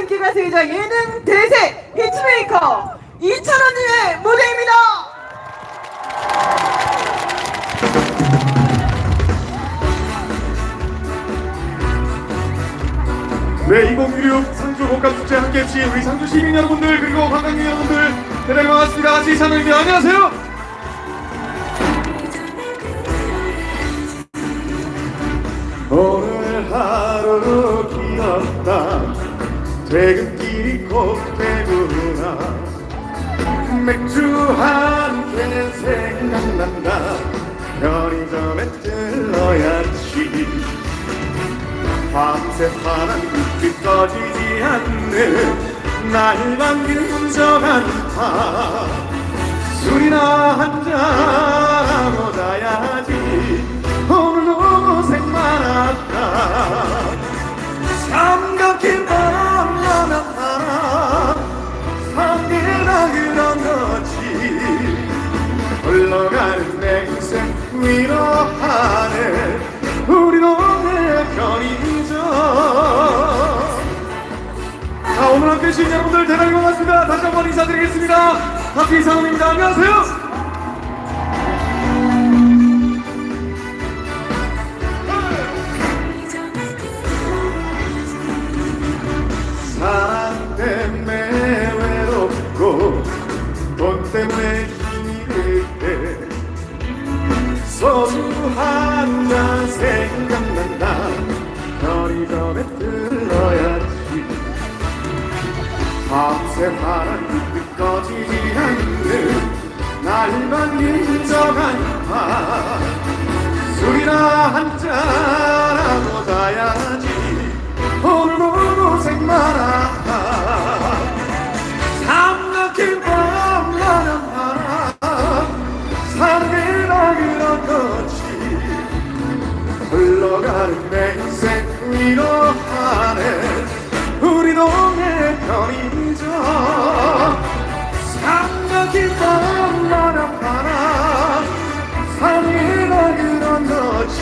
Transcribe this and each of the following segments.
인기가수이자 예능 대세 히트메이커 이찬원님의 무대입니다. 네, 2016 상주 복합축제 함께 해주신 우리 상주 시민 여러분들 그리고 관광객 여러분들 대단히 반갑습니다. 같이 이찬원입니다. 안녕하세요. 오늘 하루 길었다 퇴근길이 곧 되구나 맥주 한 캔 생각난다 편의점에 들러야지 밤새 파란 불빛 꺼지지 않는 날만 근저간 밤 술이나 한잔하고 자야지 오늘도 고생 많았다 삼각김 밤라면 하나 삼계나 그런 거지 흘러가는 내 인생 위로하네 우리 동네 편의점. 자, 오늘 함께 해주신 여러분들 대단히 반갑습니다. 다시 한번 인사드리겠습니다. 하피 이찬원입니다. 안녕하세요. 사랑 때문에 외롭고 돈 때문에 힘이 들 때 소주 한잔 생각난다 편의점에 들러야지 밤새 파란 불빛 꺼지지 않는 날만 인정한 밤 술이나 한잔하고 자야지 오늘도 고생 많아 삼각김 밤라면 하나 사랑이라 그런 거지 흘러가는 내 인생 위로하네 우리 동네 편의점 삼각김 밤라면 하나 사랑이라 그런 거지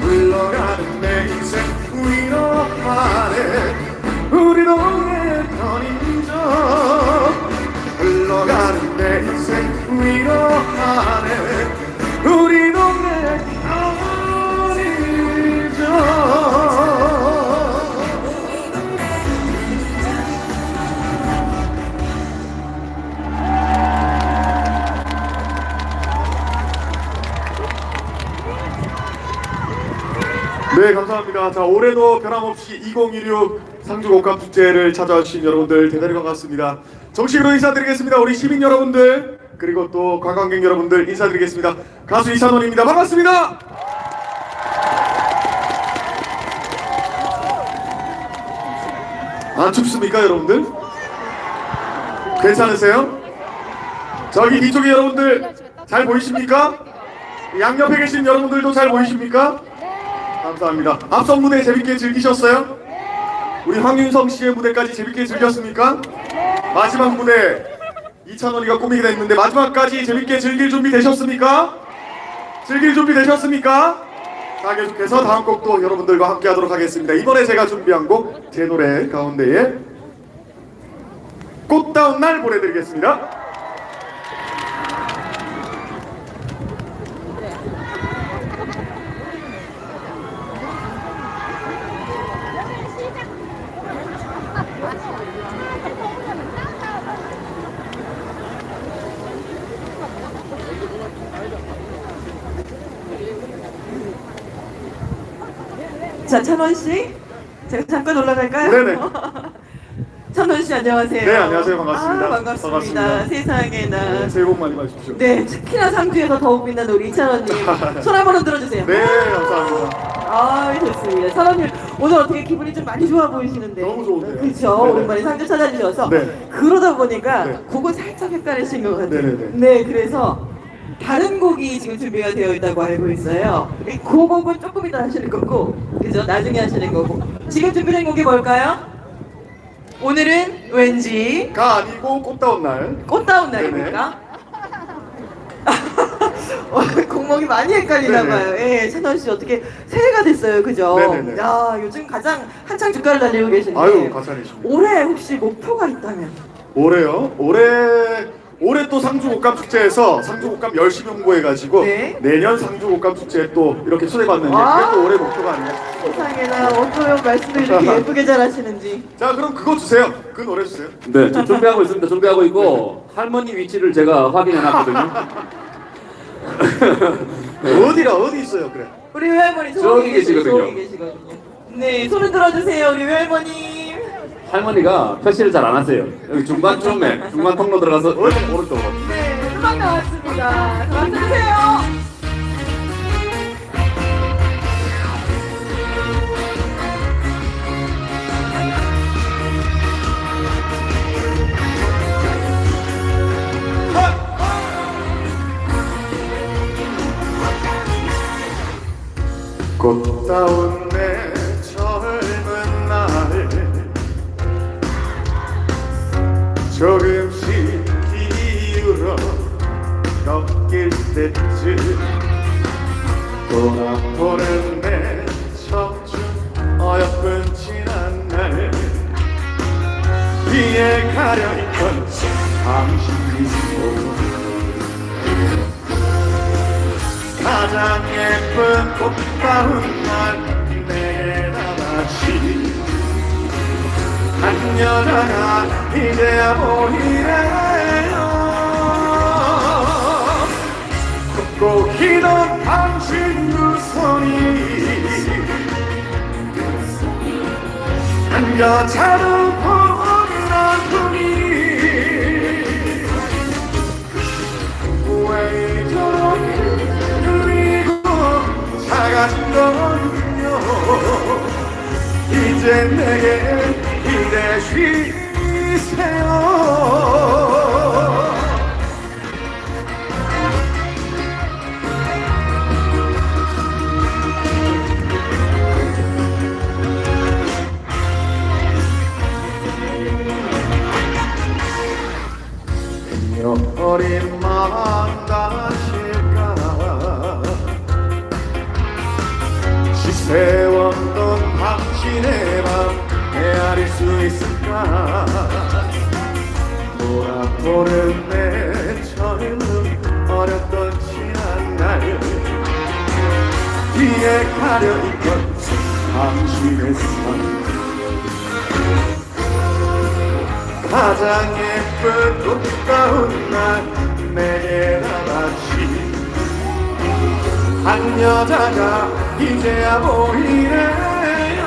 흘러가는 내 인생 위로하네 우리 동네 편의점 흘러가는 내 인생 위로하네 우리 동네 편의점. 네, 감사합니다. 자, 올해도 변함없이 2016 상주 복합축제를 찾아와 주신 여러분들 대단히 반갑습니다. 정식으로 인사드리겠습니다. 우리 시민 여러분들 그리고 또 관광객 여러분들 인사드리겠습니다. 가수 이찬원입니다. 반갑습니다. 안 춥습니까 여러분들? 괜찮으세요? 저기 뒤쪽에 여러분들 잘 보이십니까? 양옆에 계신 여러분들도 잘 보이십니까? 감사합니다. 앞선 무대 재밌게 즐기셨어요? 우리 황윤성 씨의 무대까지 재밌게 즐겼습니까? 마지막 무대 이찬원이가 꾸미게 됐는데 마지막까지 재밌게 즐길 준비 되셨습니까? 즐길 준비 되셨습니까? 자, 계속해서 다음 곡도 여러분들과 함께 하도록 하겠습니다. 이번에 제가 준비한 곡 제 노래 가운데에 꽃다운 날 보내드리겠습니다. 자, 찬원 씨, 제가 잠깐 올라갈까요? 네네. 찬원 씨 안녕하세요. 네, 안녕하세요. 반갑습니다. 아, 반갑습니다. 반갑습니다. 세상에나. 네, 새해 복 많이 받으십시오. 네, 특히나 상주에서 더욱 빛나는 우리 이찬원님 손 한번 흔들어주세요. 네, 감사합니다. 아, 좋습니다. 찬원님 오늘 어떻게 기분이 좀 많이 좋아 보이시는데? 너무 좋은데요. 그렇죠. 네네. 오랜만에 상주 찾아주셔서 네. 그러다 보니까 네. 곡을 살짝 헷갈리신 것 같아요. 네네네. 네, 그래서 다른 곡이 지금 준비가 되어 있다고 알고 있어요. 그 곡은 조금 이따 하시는 거고, 그죠? 나중에 하시는 거고. 지금 준비된 곡이 뭘까요? 오늘은 왠지 가 아니고 꽃다운 날. 꽃다운 날입니까? 공목이 많이 헷갈리나 네네. 봐요. 예, 찬원 씨 어떻게 새해가 됐어요, 그죠? 네네네. 야, 요즘 가장 한창 주가를 달리고 계신데. 아유, 과찬이십니다. 올해 혹시 목표가 있다면? 올해요? 올해 또 상주곡감 축제에서 상주곡감 열심히 홍보해가지고 네. 내년 상주곡감 축제에 또 이렇게 초대받는 게 아. 그게 또 올해 목표가 아니에요. 세상에나 어떤 말씀을 이렇게 예쁘게 잘하시는지. 자, 그럼 그거 주세요. 그 노래 주세요. 네, 저 준비하고 있습니다. 준비하고 있고 할머니 위치를 제가 확인해 놨거든요. 어디 있어요? 그래. 우리 외할머니 저기 계시거든요. 저기 계시거든요. 네, 손을 들어주세요, 우리 외할머니. 할머니가 표시를 잘 안 하세요. 여기 중간쯤에 중간 통로 들어가서 오른쪽으로. 네, 음악 나왔습니다. 박수 주세요. 꽃다운 내 젊은 날 조금씩 기울어 꺾일 때쯤 돌아보는 내 청춘 어여쁜 지난 날 위에 가려있던 당신 미소 가장 예쁜 꽃다운 날 내게 나다시 한 여자가 이제야 보이네요 걷고 기던 당신 두 손이 한 여자로 보는 꿈이 왜 이토록 작아진 건요 이제 내게 기대 쉬세요 어린 마음 다실까 세웠던 당신의 맘 헤아릴 수 있을까 돌아보는 내 젊음 어렸던 지난 날 뒤에 가려있던 당신의 삶 가장 예쁜 꽃다운 날 내게 나같이 한 여자가 이제야 보이네요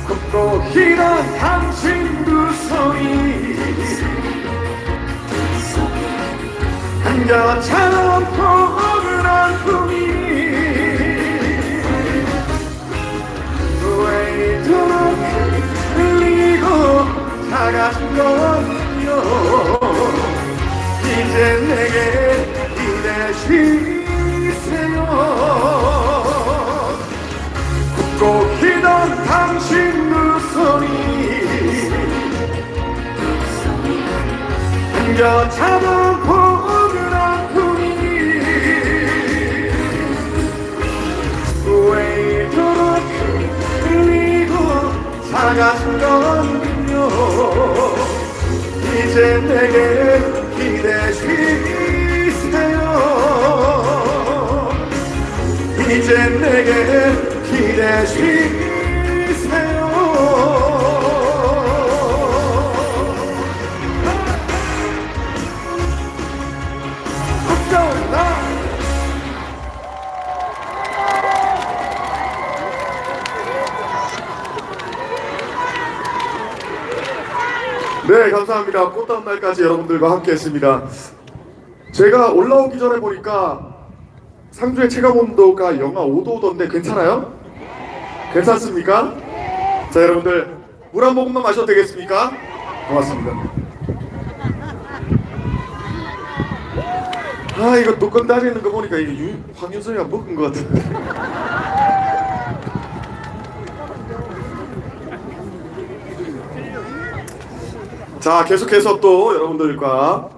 걷고 기던 당신 두 손이 한 여자처럼 포근한 꿈이 왜 이토록 흘리고 작아진 건요 이제 내게 기대 쉬세요 굽고 기던 당신 두 손이 한겨잡은 포근한 꿈이 왜 이토록 흘리고 작아진 건요 이제 내게 기대 쉬세요 이제 내게 기대 쉬세요 걱정 나 네, 감사합니다. 꽃다운 날까지 여러분들과 함께했습니다. 제가 올라오기 전에 보니까 상주의 체감온도가 영하 5도던데 괜찮아요? 괜찮습니까? 자, 여러분들 물 한 모금만 마셔도 되겠습니까? 고맙습니다. 아, 이거 뚜껑 따지는 거 보니까 이게 황윤성이가 먹은 것 같은데. 자, 계속해서 또 여러분들과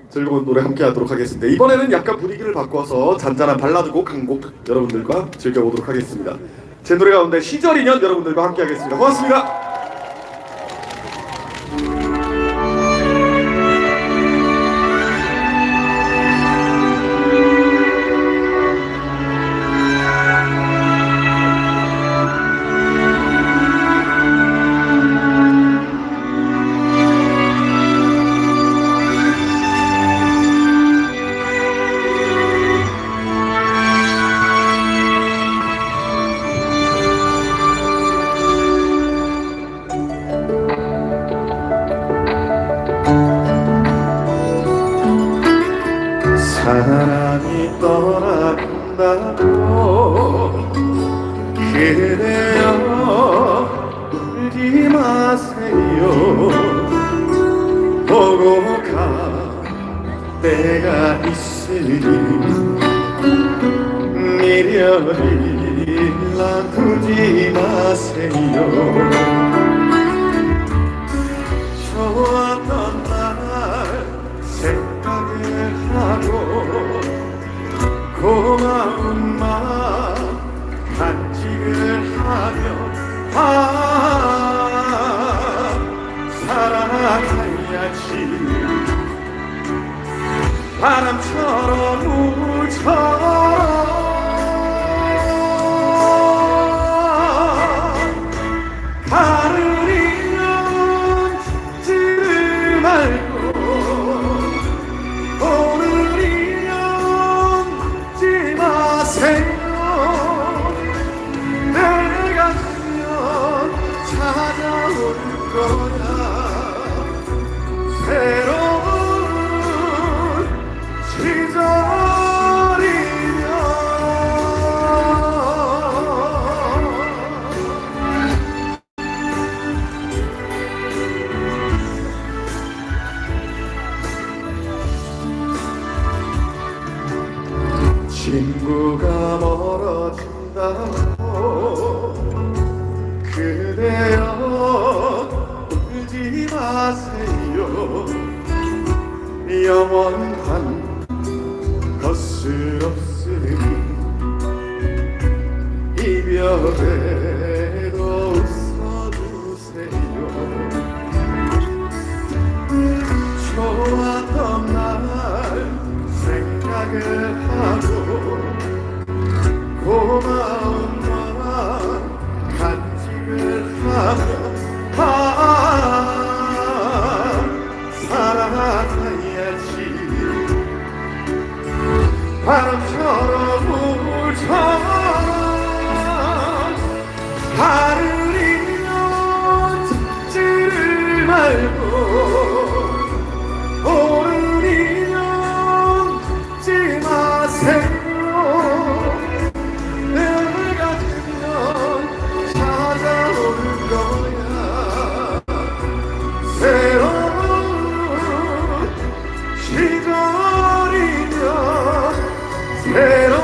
즐거운 노래 함께 하도록 하겠습니다. 이번에는 약간 분위기를 바꿔서 잔잔한 발라드 곡 한 곡 여러분들과 즐겨보도록 하겠습니다. 제 노래 가운데 시절 인연 여러분들과 함께 하겠습니다. 고맙습니다. 사랑이 떠나간다고 그대여 울지 마세요. 보고 갈 때가 있으니 미련이 놔두지 마세요. 좋았던 날 생각을 하고 고마운 마음 간직을 하며 살아가야지. 바람처럼 물처럼 가을이면 지를 말고 오늘이면 지 마세요. 내가 가면 찾아올 거야. 새로운 친구가 멀어진다고 그대여 울지 마세요. 영원한 것을 없으니 이별에도 웃어주세요. 좋았던 날 생각을 하고 고마운 마음 간직을 하며 살아가야지. 바람처럼 물처럼 가을이면 찾지를 말고 오늘이면 지 마세요. 내가 되면 찾아올 거야. 새로운 시절이면 새로운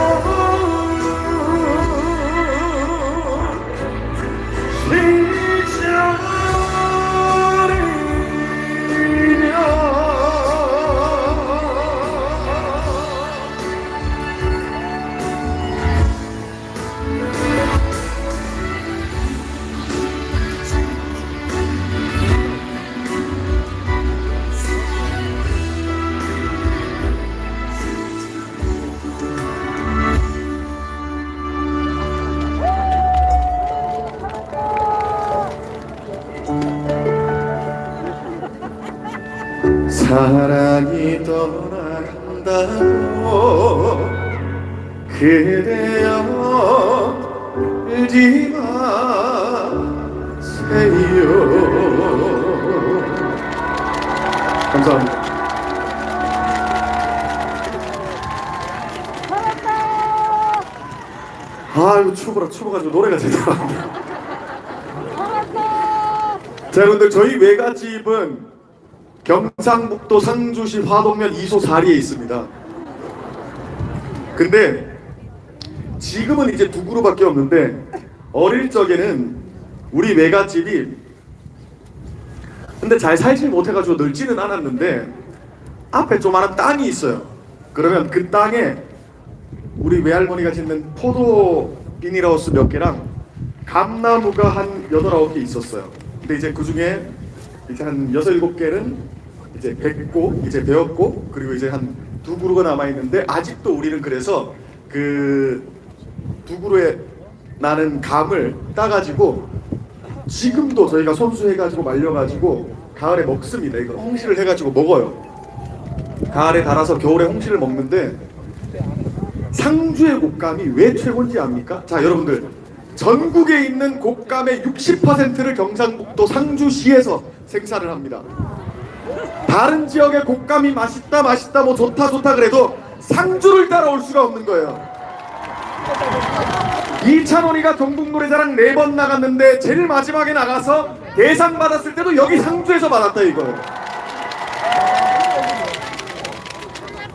사랑이 떠나간다고 그대여 울지 마세요. 감사합니다. 아이고 추워가지고 노래가 제대로 안 돼. 자 여러분들 저희 외갓집은 경상북도 상주시 화동면 이소 4리에 있습니다. 근데 지금은 이제 두 그루밖에 없는데 어릴 적에는 우리 외갓집이 근데 잘 살지 못해가지고 늙지는 않았는데 앞에 조그마한 땅이 있어요. 그러면 그 땅에 우리 외할머니가 짓는 포도 비닐하우스 몇 개랑 감나무가 한 8, 9개 있었어요. 근데 이제 그 중에 이제 한 6, 7개는 이제 뱄고 이제 베었고, 그리고 이제 한 2그루가 남아 있는데, 아직도 우리는 그래서 그 2그루에 나는 감을 따가지고 지금도 저희가 손수해가지고 말려가지고 가을에 먹습니다. 이거 홍시를 해가지고 먹어요. 가을에 달아서 겨울에 홍시를 먹는데, 상주의 곶감이 왜 최고인지 압니까? 자, 여러분들, 전국에 있는 곶감의 60%를 경상북도 상주시에서 생산을 합니다. 다른 지역의 곶감이 맛있다 뭐 좋다 그래도 상주를 따라올 수가 없는 거예요. 이찬원이가 경북노래자랑 4번 나갔는데 제일 마지막에 나가서 대상 받았을 때도 여기 상주에서 받았다 이거예요.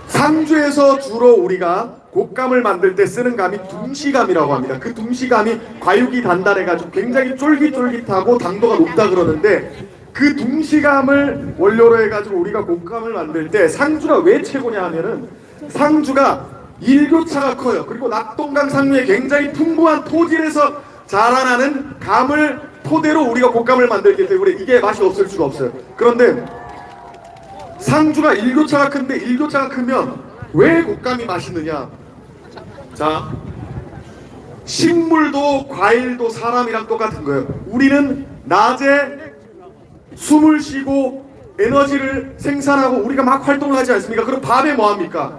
상주에서 주로 우리가 곶감을 만들 때 쓰는 감이 둥시감이라고 합니다. 그 둥시감이 과육이 단단해가지고 굉장히 쫄깃쫄깃하고 당도가 높다 그러는데, 그 둥시감을 원료로 해가지고 우리가 곶감을 만들 때 상주가 왜 최고냐 하면은, 상주가 일교차가 커요. 그리고 낙동강 상류에 굉장히 풍부한 토질에서 자라나는 감을 토대로 우리가 곶감을 만들기 때문에 이게 맛이 없을 수가 없어요. 그런데 상주가 일교차가 큰데, 일교차가 크면 왜 곶감이 맛있느냐? 자, 식물도 과일도 사람이랑 똑같은 거예요. 우리는 낮에 숨을 쉬고 에너지를 생산하고 우리가 막 활동을 하지 않습니까? 그럼 밤에 뭐 합니까?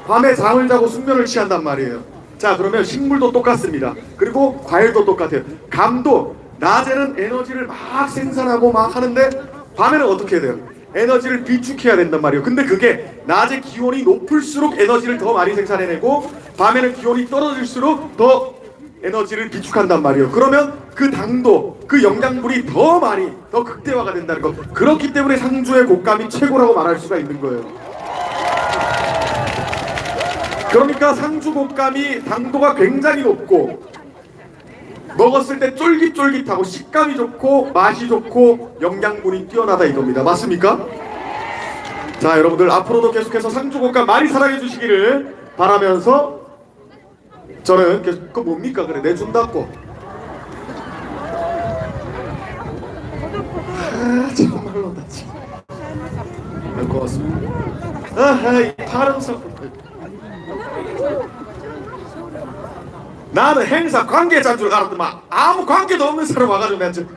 밤에 잠을 자고 숙면을 취한단 말이에요. 자, 그러면 식물도 똑같습니다. 그리고 과일도 똑같아요. 감도 낮에는 에너지를 막 생산하고 막 하는데 밤에는 어떻게 해야 돼요? 에너지를 비축해야 된단 말이에요. 근데 그게 낮에 기온이 높을수록 에너지를 더 많이 생산해내고, 밤에는 기온이 떨어질수록 더 에너지를 비축한단 말이에요. 그러면 그 당도, 그 영양분이 더 많이, 더 극대화가 된다는 거. 그렇기 때문에 상주의 곶감이 최고라고 말할 수가 있는 거예요. 그러니까 상주 곶감이 당도가 굉장히 높고 먹었을 때 쫄깃쫄깃하고 식감이 좋고 맛이 좋고 영양분이 뛰어나다 이겁니다. 맞습니까? 자, 여러분들 앞으로도 계속해서 상주 곶감 많이 사랑해 주시기를 바라면서, 저는 계속 그거 뭡니까? 그래 내준다고. 정말로 나 지금 고맙습니다. 이 파란 석. 나는 행사 관계자인 줄 알았더만 아무 관계도 없는 사람 와가지고 내가 좀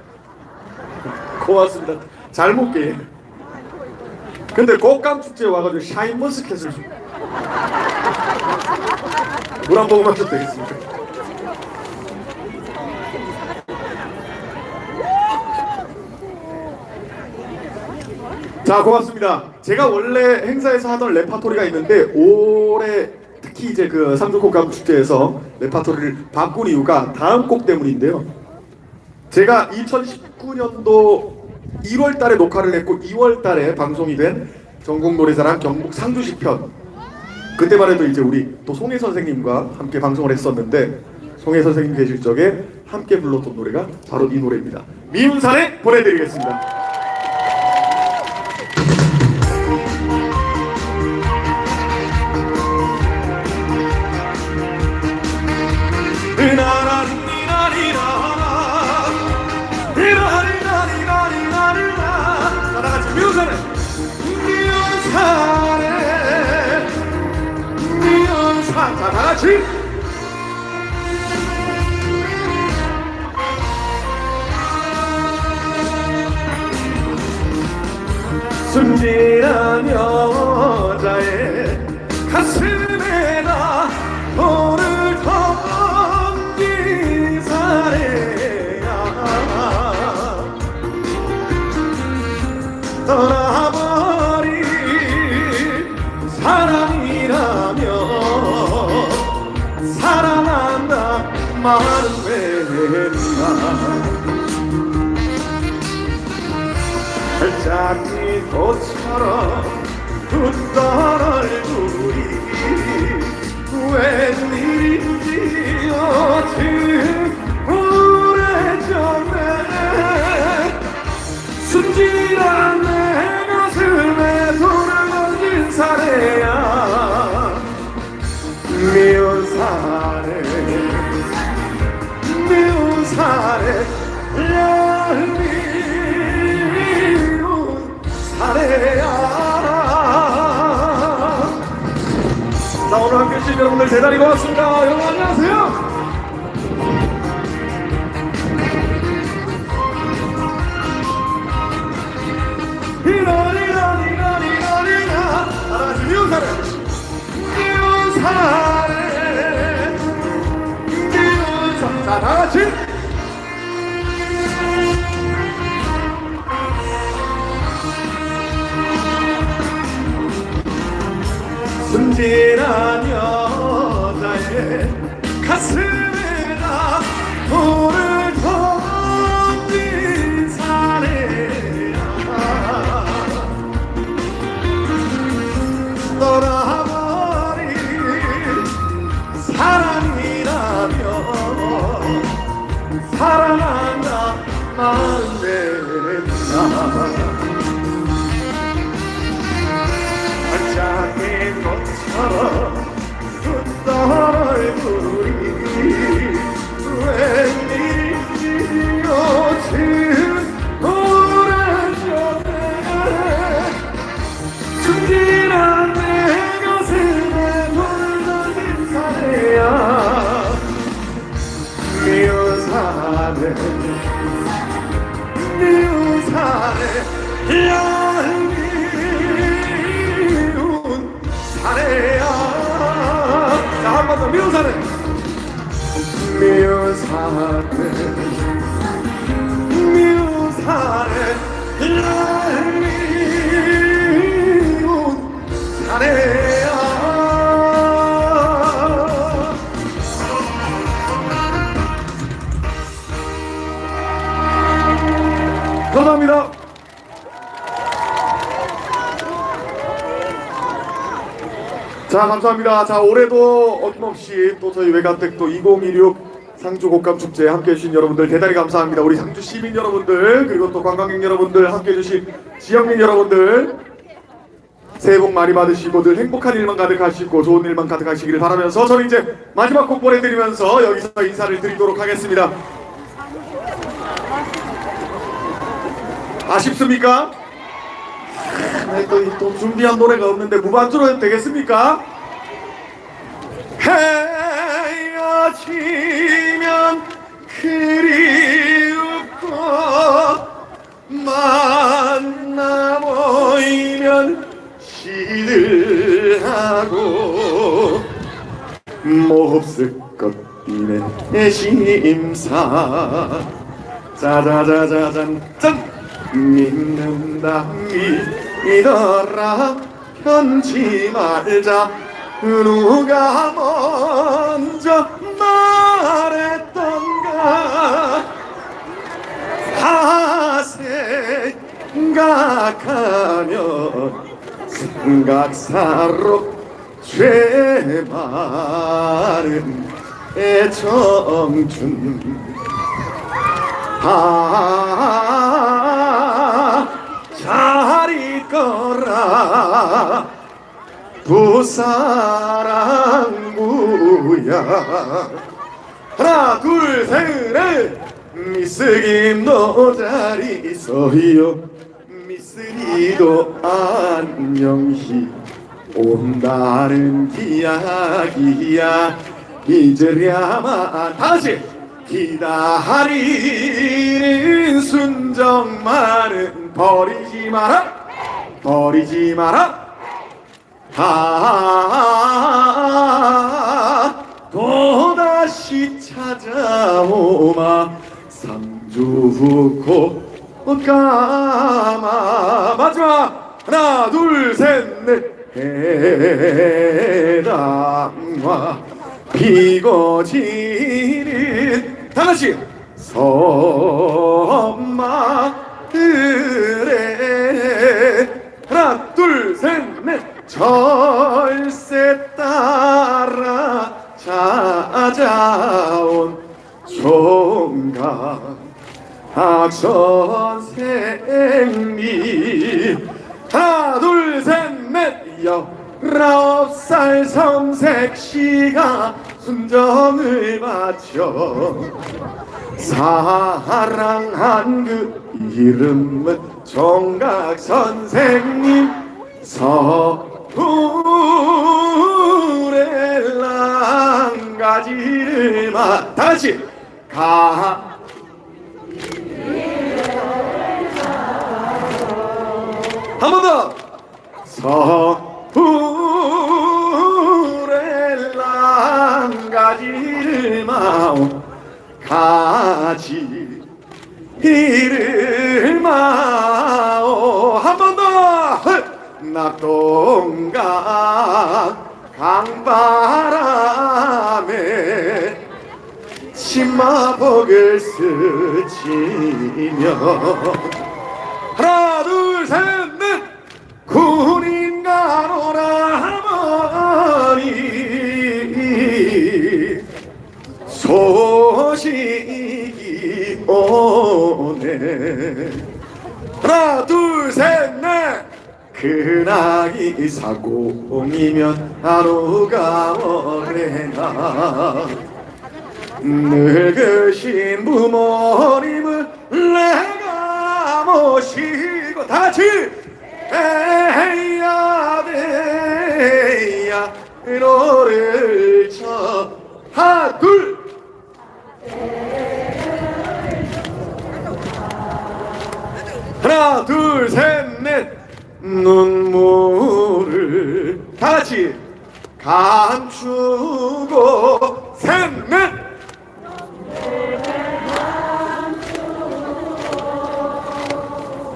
고맙습니다. 잘 먹게. 근데 곶감 축제에 와가지고 샤인머스켓을 물 한 모금 하셔도 되겠습니까? 자, 고맙습니다. 제가 원래 행사에서 하던 레파토리가 있는데 올해 특히 이제 그 상주 곶감 축제에서 레파토리를 바꾼 이유가 다음 곡 때문인데요. 제가 2019년도 1월 달에 녹화를 했고 2월 달에 방송이 된 전국노래자랑 경북 상주시 편, 그때만 해도 이제 우리 또 송혜 선생님과 함께 방송을 했었는데, 송혜 선생님 계실 적에 함께 불렀던 노래가 바로 이 노래입니다. 미운산에 보내드리겠습니다. 미운산, 자, 다같이 순진한 여자의 가슴에다 돌을 던진 사내야, 떠나버린 사랑이라며 사랑한다 말은 왜나 발짝이 꽃처럼 웃던 얼굴이 웬일인지 어찌 우울해졌네. 순진한 내 가슴에 돌을 던진 사내야. 자, 오늘 함께 해주신 여러분들 대단히 고맙습니다. 여러분 안녕하세요. 이러리러리러리러리라 다같이 미운사례 미운사례 미운사례 자 다같이 순진한 여자의 가슴에다 돌을 던진 사내야. 떠나버린 사랑이라며 사랑한다 마음대로 반짝인 것처럼 웃던 얼굴이 웬일인지 요즘 오래전에 순진한 내 가슴에 돌을 던진 사내야. 미운 사내 미운 사내 미운 사내야. 자, 한 번 더 미운 사내 미운 사내 미운 사내 미운 사내야. 감사합니다. 자, 감사합니다. 자, 올해도 어김없이 또 저희 외가택도 2016 상주 곡감 축제 함께 해주신 여러분들 대단히 감사합니다. 우리 상주 시민 여러분들 그리고 또 관광객 여러분들 함께 해주신 지역민 여러분들 새해 복 많이 받으시고 늘 행복한 일만 가득하시고 좋은 일만 가득하시기를 바라면서 저는 이제 마지막 곡 보내드리면서 여기서 인사를 드리도록 하겠습니다. 아쉽습니까? 또 준비한 노래가 없는데 무반주로 해도 되겠습니까? 헤어지면 그리웠고 만나 보이면 시들하고 몹쓸 것 이내 심사 짜자자자잔 짠 믿는다 믿어라 편지 말자 누가 먼저 말했던가 다 생각하면 생각사로 죄 많은 애청춘 잘 있거라 부사랑구야. 하나 둘 셋 넷 미쓰김도 잘 있어요 미쓰리도 안녕히 온다는 이야기야 잊으랴만 다시 기다리는 순정만은 버리지 마라 버리지 마라. 또다시 찾아오마 상주 꽃가마. 마지막 하나 둘 셋 넷 해당화 피고 지는 다같이 섬마을에 하나 둘 셋 넷 절세 따라 찾아온 총각 선생님 하나 둘 셋 넷 19살 섬색시가 순정을 바쳐 사랑한 그 이름은 종각 선생님 서울의 랑가지를 다같이 한 번 더 서울의 랑가지를 마오 가지를 마오 한 번 더 낙동강 강바람에 치마복을 스치며 하나 둘 셋 넷 군인 가노라 하머니 소식이 오네 하나 둘 셋 넷 그나이 사공이면 하루가 오래나 늙으신 부모님을 내가 모시고 다같이 에야 대야 노래를 쳐 하나 둘 하나 둘 셋 넷 눈물을 다같이 감추고 셋 넷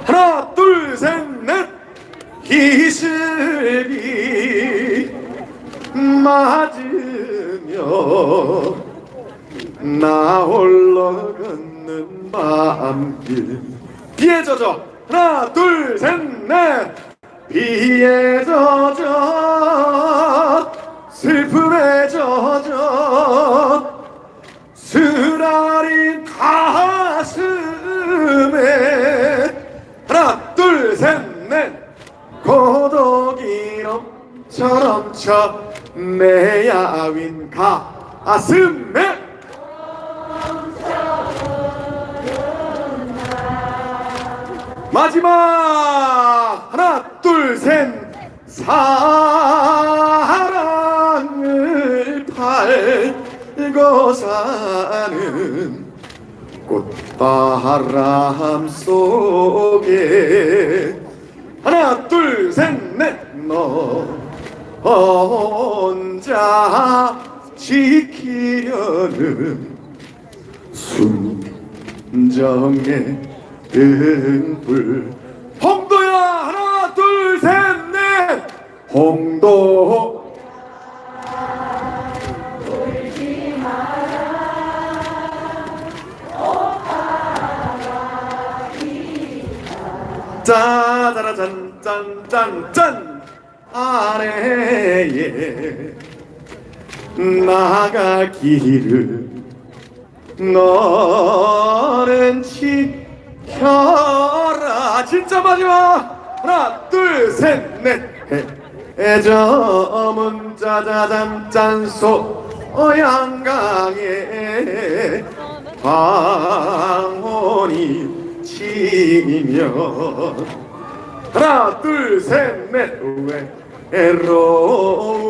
하나 둘 셋 넷 이슬비 맞으며 나 홀로 걷는 밤길 비에 젖어 하나 둘 셋 넷 비에 젖어 슬픔에 젖어 쓰라린 가슴에 하나 둘 셋 넷 고독이 넘쳐 내 야윈 가슴에 마지막 하나 둘 셋 사랑을 팔고 사는 꽃바람 속에 하나 둘 셋 넷 너 혼자 지키려는 순정의 등불 홍도야 하나 둘 셋 넷 홍도 짜자라잔 짠짠짠 아래에 나가기를 너는 지켜라 진짜 마지막 하나 둘 셋 넷 해저문 짜자잔 짠소 양강에 방언이 치며 하나 둘 셋 넷 외로운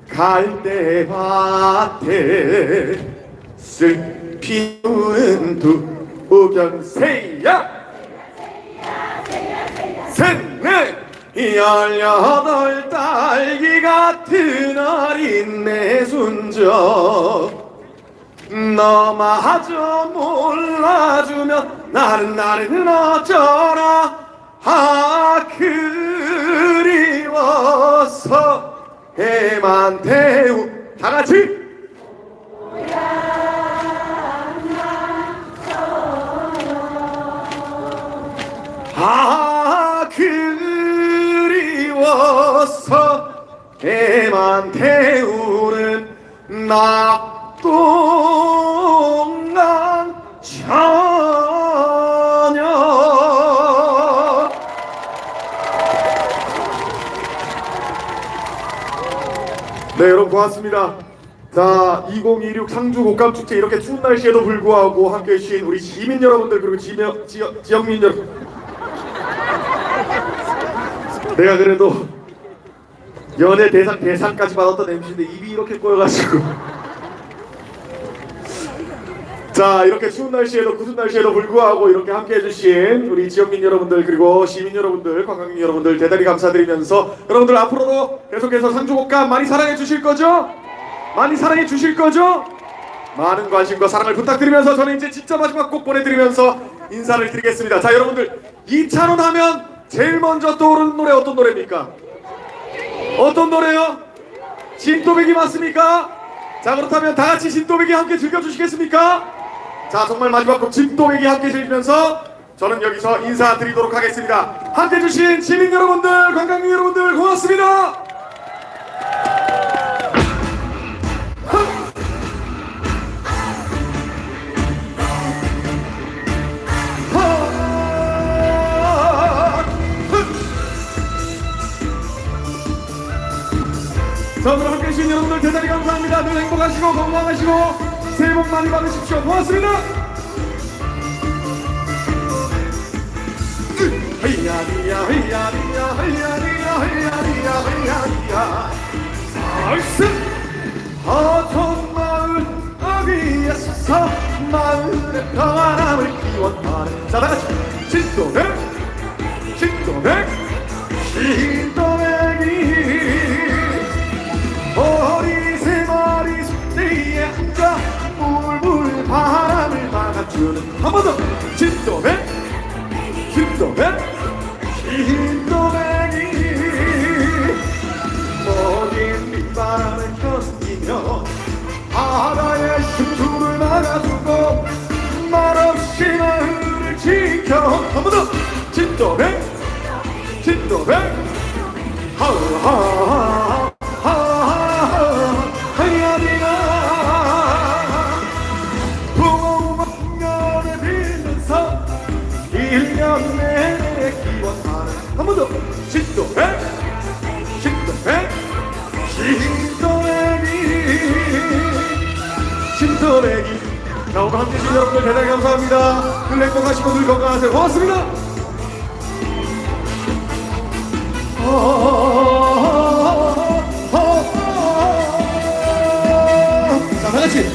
갈대밭에 슬 피우는 두경새야 셋넷 18 같은 어린 내 순정 너마저 몰라주면 나는 어쩌라 그리워서 해만 태우 다같이 그리워서 해만 태우는 낙동강 처녀 네 여러분 고맙습니다. 자, 2026 상주 곡감축제 이렇게 추운 날씨에도 불구하고 함께해 주신 우리 시민 여러분들 그리고 지역민 여러분 내가 그래도 연예 대상까지 받았던 MC인데 입이 이렇게 꼬여가지고 자, 이렇게 추운 날씨에도 굳은 날씨에도 불구하고 이렇게 함께해 주신 우리 지역민 여러분들 그리고 시민 여러분들 관광객 여러분들 대단히 감사드리면서 여러분들 앞으로도 계속해서 상주곡감 많이 사랑해 주실 거죠? 많이 사랑해 주실 거죠? 많은 관심과 사랑을 부탁드리면서 저는 이제 진짜 마지막 곡 보내드리면서 인사를 드리겠습니다. 자, 여러분들 이찬원 하면 제일 먼저 떠오르는 노래 어떤 노래입니까? 어떤 노래요? 진또배기 맞습니까? 자, 그렇다면 다 같이 진또배기 함께 즐겨주시겠습니까? 자, 정말 마지막 곡 진또배기 함께 즐기면서 저는 여기서 인사드리도록 하겠습니다. 함께 해주신 시민 여러분들, 관광객 여러분들 고맙습니다. 자, 오늘 함께 해주신 여러분들 대단히 감사합니다. 늘 행복하시고 건강하시고 새해 복 많이 받으십시오. 고맙습니다. 헤이야리야 헤이야리야 헤이야리야 헤이야리야 헤이야리야 얼쑤 어촌마을 어귀에서 마을의 평안함을 기원하는 자, 다같이 진또백 진또백 진또백이 머리 세 마리 숙대에 앉아 물물 바람을 막아주는 한 번 더 진또백 진또백 진또백이 모든 빗바람을 견디며 바다의 흉수를 막아주고 말없이 마을을 지켜 한 번 더 진또백 진또백 하하하 하야리가 부모면에 빌면서 1년 내내 기원하는 한 번 더 진또백 진또백 진또백이 진또백이 자, 오늘 함께 해주신 여러분들 대단히 감사합니다. 늘 행복하시고 늘 건강하세요. 고맙습니다. 자, 다같이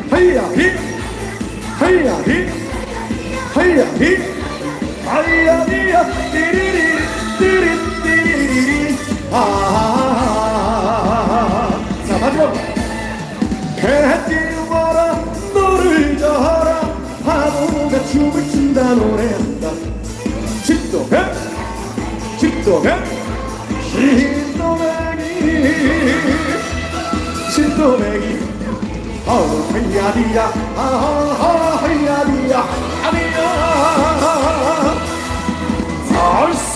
하이야히 하이야히 하이야히 하이야히야 띠리리 띠리 띠리리 자, 마지막 해 띄워라 너를 져라 파도가 춤을 춘다 노래한다 진또백 진또백 진또백이 진또백이 아우 하야리야 아하 하야리야 하야리야 얼쑤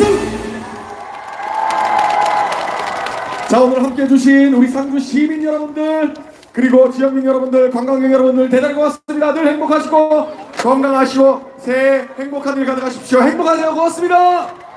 자, 오늘 함께 해주신 우리 상주 시민 여러분들 그리고 지역민 여러분들 관광객 여러분들 대단히 고맙습니다. 늘 행복하시고 건강하시고 새해 행복한 일 가득하십시오. 행복하세요. 고맙습니다.